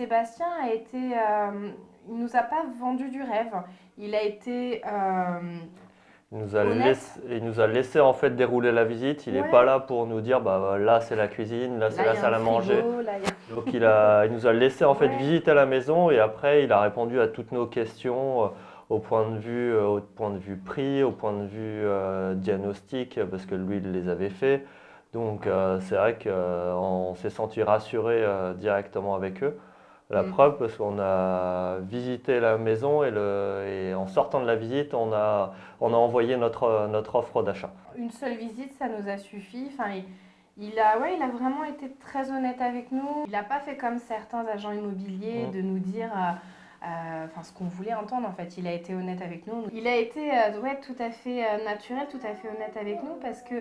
Sébastien a été, il nous a pas vendu du rêve. Il a été honnête. Il nous a laissé en fait dérouler la visite. Il n'est pas Ouais. là pour nous dire bah là c'est la cuisine, là c'est Là, il la y a un salle à manger. frigo, là, il y a... Donc il nous a laissé en fait Ouais. visiter la maison et après il a répondu à toutes nos questions au point de vue prix, au point de vue diagnostic parce que lui il les avait fait. Donc c'est vrai qu'on s'est senti rassuré directement avec eux. La Mm. preuve parce qu'on a visité la maison et en sortant de la visite on a envoyé notre offre d'achat. Une seule visite, ça nous a suffi. Enfin, il a vraiment été très honnête avec nous. Il n'a pas fait comme certains agents immobiliers de nous dire enfin, ce qu'on voulait entendre. En fait, il a été honnête avec nous. Il a été ouais, tout à fait naturel, tout à fait honnête avec nous parce que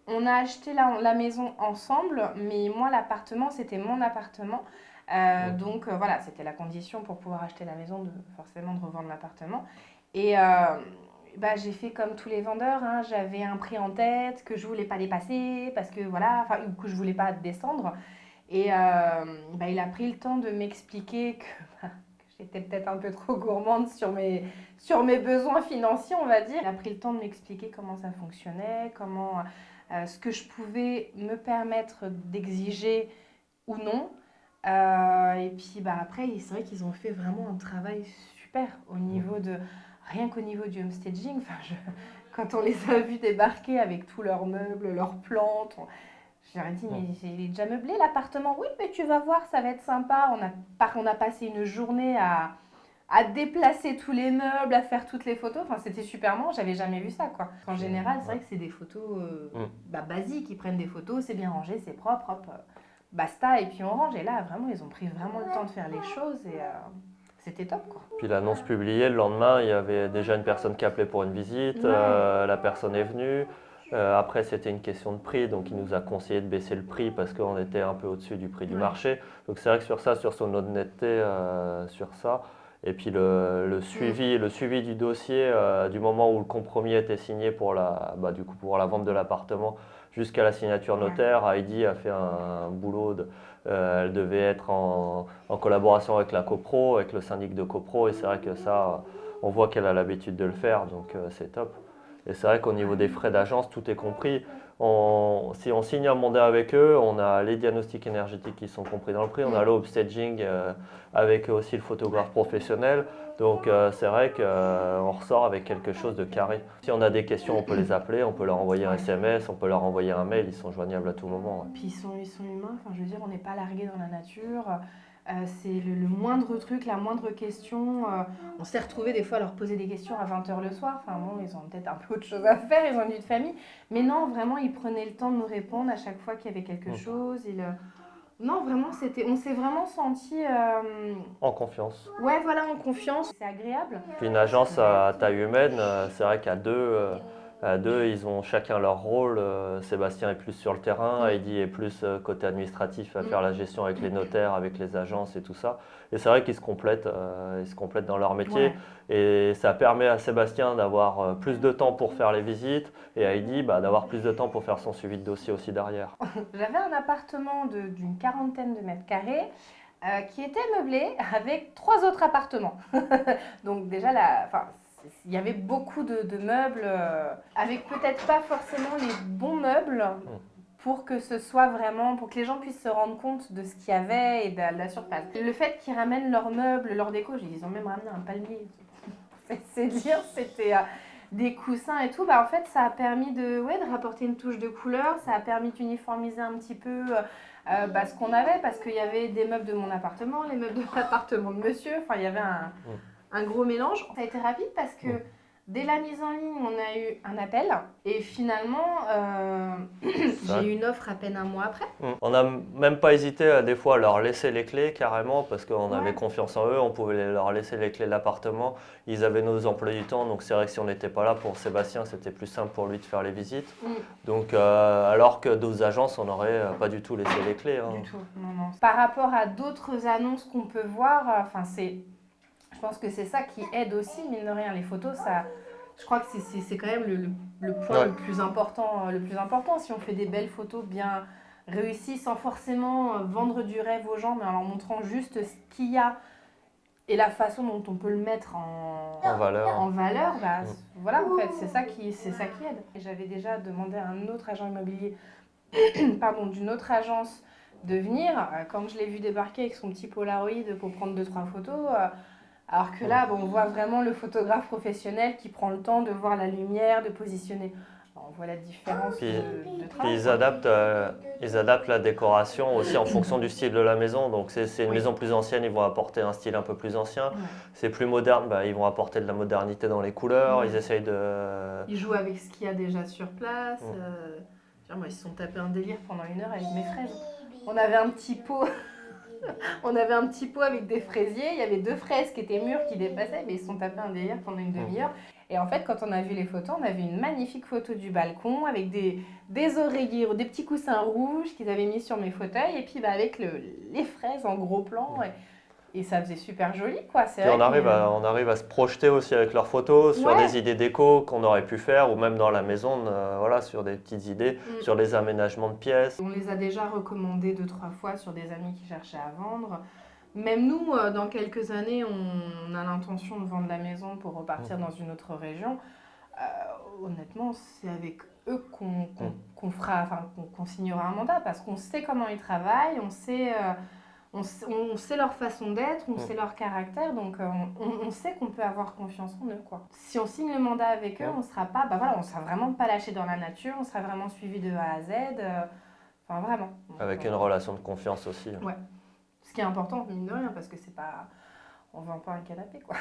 on a acheté la maison ensemble, mais moi, l'appartement, c'était mon appartement. Donc voilà, c'était la condition pour pouvoir acheter la maison, forcément de revendre l'appartement. Et bah, j'ai fait comme tous les vendeurs, hein, j'avais un prix en tête que je voulais pas dépasser, parce que voilà, enfin, ou que je voulais pas descendre. Et bah, il a pris le temps de m'expliquer que j'étais peut-être un peu trop gourmande sur mes besoins financiers, on va dire. Il a pris le temps de m'expliquer comment ça fonctionnait, ce que je pouvais me permettre d'exiger ou non. Et puis bah, après, c'est vrai qu'ils ont fait vraiment un travail super au niveau de, rien qu'au niveau du homestaging. Enfin, quand on les a vus débarquer avec tous leurs meubles, leurs plantes, je leur ai dit, mais il est déjà meublé l'appartement. Oui, mais tu vas voir, ça va être sympa. On a passé une journée à déplacer tous les meubles, à faire toutes les photos. Enfin, c'était super marrant, j'avais jamais vu ça, quoi. En général, c'est vrai que c'est des photos bah, basiques. Ils prennent des photos, c'est bien rangé, c'est propre, hop, basta, et puis on range. Et là, vraiment, ils ont pris vraiment le temps de faire les choses et c'était top, quoi. Puis l'annonce publiée, le lendemain, il y avait déjà une personne qui appelait pour une visite, Ouais. la personne est venue. Après, c'était une question de prix, donc il nous a conseillé de baisser le prix parce qu'on était un peu au-dessus du prix du marché. Donc c'est vrai que sur ça, sur son honnêteté, sur ça. Et puis le suivi du dossier, du moment où le compromis était signé pour bah, du coup, pour la vente de l'appartement jusqu'à la signature notaire, Heidi a fait un boulot elle devait être en collaboration avec la copro, avec le syndic de copro, et c'est vrai que ça, on voit qu'elle a l'habitude de le faire, donc c'est top. Et c'est vrai qu'au niveau des frais d'agence, tout est compris. Si on signe un mandat avec eux, on a les diagnostics énergétiques qui sont compris dans le prix, on a le upstaging avec aussi le photographe professionnel. Donc c'est vrai qu'on ressort avec quelque chose de carré. Si on a des questions, on peut les appeler, on peut leur envoyer un SMS, on peut leur envoyer un mail, ils sont joignables à tout moment. Puis ils sont humains, enfin, je veux dire, on n'est pas largués dans la nature. C'est le moindre truc, la moindre question. On s'est retrouvés des fois à leur poser des questions à 20h le soir. Enfin bon, ils ont peut-être un peu autre chose à faire, ils ont une vie de famille. Mais non, vraiment, ils prenaient le temps de nous répondre à chaque fois qu'il y avait quelque chose. Non, vraiment, on s'est vraiment senti En confiance. ouais, voilà, en confiance. C'est agréable. Puis une agence à taille humaine, c'est vrai à deux, ils ont chacun leur rôle. Sébastien est plus sur le terrain, Heidi est plus côté administratif à faire la gestion avec les notaires, avec les agences et tout ça. Et c'est vrai ils se complètent dans leur métier. Ouais. Et ça permet à Sébastien d'avoir plus de temps pour faire les visites et à Heidi bah, d'avoir plus de temps pour faire son suivi de dossier aussi derrière. J'avais un appartement d'une quarantaine de mètres carrés qui était meublé avec 3 autres appartements. Donc déjà, il y avait beaucoup de meubles, avec peut-être pas forcément les bons meubles pour que ce soit vraiment, pour que les gens puissent se rendre compte de ce qu'il y avait et de la surface. Le fait qu'ils ramènent leurs meubles, leurs décos, ils ont même ramené un palmier. C'est dire, c'était des coussins et tout. Bah, en fait, ça a permis de rapporter une touche de couleur, ça a permis d'uniformiser un petit peu bah, ce qu'on avait, parce qu'il y avait des meubles de mon appartement, les meubles de l'appartement de monsieur, enfin, il y avait un gros mélange. Ça a été rapide parce que dès la mise en ligne, on a eu un appel et finalement, j'ai eu une offre à peine un mois après. On n'a même pas hésité à des fois à leur laisser les clés carrément parce qu'on avait Ouais. confiance en eux, on pouvait leur laisser les clés de l'appartement. Ils avaient nos emplois du temps, donc c'est vrai que si on n'était pas là pour Sébastien, c'était plus simple pour lui de faire les visites. Donc alors que d'autres agences, on n'aurait pas du tout laissé les clés. Hein. Du tout, non, non. Par rapport à d'autres annonces qu'on peut voir, enfin je pense que c'est ça qui aide aussi, mine de rien. Les photos, je crois que c'est quand même le point le plus important. Si on fait des belles photos réussi sans forcément vendre du rêve aux gens, mais en leur montrant juste ce qu'il y a et la façon dont on peut le mettre En valeur. en valeur, bah, voilà, en fait, c'est ça qui aide. Et j'avais déjà demandé à un autre agent immobilier, pardon, d'une autre agence de venir, quand je l'ai vu débarquer avec son petit Polaroid pour prendre 2-3 photos, alors que là, bon, on voit vraiment le photographe professionnel qui prend le temps de voir la lumière, de positionner. On voit la différence de Puis travail. ils adaptent la décoration aussi en fonction du style de la maison. Donc c'est une Oui. maison plus ancienne, ils vont apporter un style un peu plus ancien. Ouais. C'est plus moderne, bah, ils vont apporter de la modernité dans les couleurs. Ouais. Ils essayent de... Ils jouent avec ce qu'il y a déjà sur place. Moi, ils se sont tapés un délire pendant 1 heure avec mes fraises. On avait un petit pot. On avait un petit pot avec des fraisiers, il y avait 2 fraises qui étaient mûres qui dépassaient, mais ils se sont tapés un délire pendant une demi-heure. Et en fait, quand on a vu les photos, on a vu une magnifique photo du balcon avec des oreillers, des petits coussins rouges qu'ils avaient mis sur mes fauteuils, et puis avec les fraises en gros plan. Et ça faisait super joli, quoi. Puis on arrive à se projeter aussi avec leurs photos sur des idées déco qu'on aurait pu faire, ou même dans la maison, voilà, sur des petites idées, sur les aménagements de pièces. On les a déjà recommandés 2-3 fois sur des amis qui cherchaient à vendre. Même nous, dans quelques années, on a l'intention de vendre la maison pour repartir dans une autre région. Honnêtement, c'est avec eux qu'on signera un mandat, parce qu'on sait comment ils travaillent, on sait leur façon d'être, on sait leur caractère, donc on sait qu'on peut avoir confiance en eux, quoi. Si on signe le mandat avec eux, on sera vraiment pas lâché dans la nature, on sera vraiment suivi de A à Z, enfin vraiment. Donc, avec une relation de confiance aussi. Ouais. Ce qui est important, mine de rien, parce que c'est pas... On vend pas un canapé, quoi.